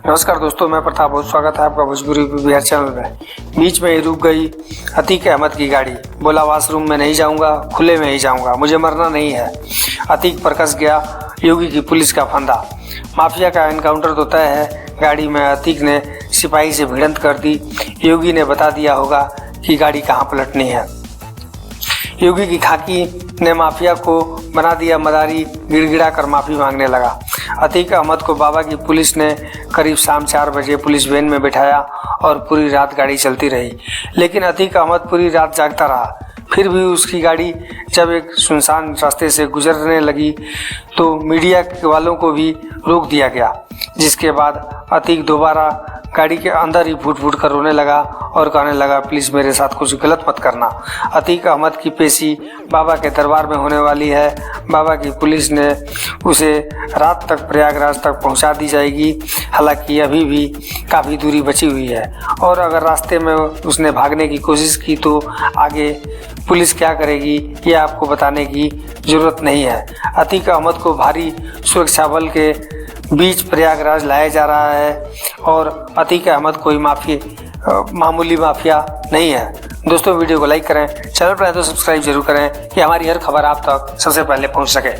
नमस्कार दोस्तों, मैं प्रताप, बहुत स्वागत है आपका भोजपुरी बिहार चैनल में। बीच में ही रुक गई अतीक अहमद की गाड़ी। बोला वॉशरूम में नहीं जाऊंगा, खुले में ही जाऊंगा, मुझे मरना नहीं है। अतीक पर कस गया योगी की पुलिस का फंदा। माफिया का एनकाउंटर तो तय है। गाड़ी में अतीक ने सिपाही से भिड़ंत कर दी। योगी ने बता दिया होगा कि गाड़ी कहाँ पलटनी है। योगी की खाकी ने माफिया को बना दिया मदारी, गिड़गिड़ा कर माफ़ी मांगने लगा। अतीक अहमद को बाबा की पुलिस ने करीब शाम 4 बजे पुलिस वैन में बिठाया और पूरी रात गाड़ी चलती रही। लेकिन अतीक अहमद पूरी रात जागता रहा। फिर भी उसकी गाड़ी जब एक सुनसान रास्ते से गुजरने लगी तो मीडिया वालों को भी रोक दिया गया, जिसके बाद अतीक दोबारा गाड़ी के अंदर ही फूट फूट कर रोने लगा और कहने लगा, प्लीज़ मेरे साथ कुछ गलत मत करना। अतीक अहमद की पेशी बाबा के दरबार में होने वाली है। बाबा की पुलिस ने उसे रात तक प्रयागराज तक पहुंचा दी जाएगी। हालांकि अभी भी काफ़ी दूरी बची हुई है और अगर रास्ते में उसने भागने की कोशिश की तो आगे पुलिस क्या करेगी ये आपको बताने की ज़रूरत नहीं है। अतीक अहमद को भारी सुरक्षा बल के बीच प्रयागराज लाया जा रहा है और अतीक अहमद कोई मामूली माफिया नहीं है। दोस्तों, वीडियो को लाइक करें, चैनल पर आए तो सब्सक्राइब जरूर करें कि हमारी हर खबर आप तक सबसे पहले पहुंच सके।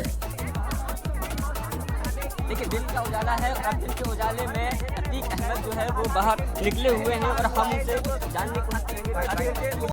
देखिए, दिन का उजाला है और दिन के उजाले में अतीक अहमद जो है वो बाहर निकले हुए हैं और हम उनसे जानने की कोशिश करेंगे।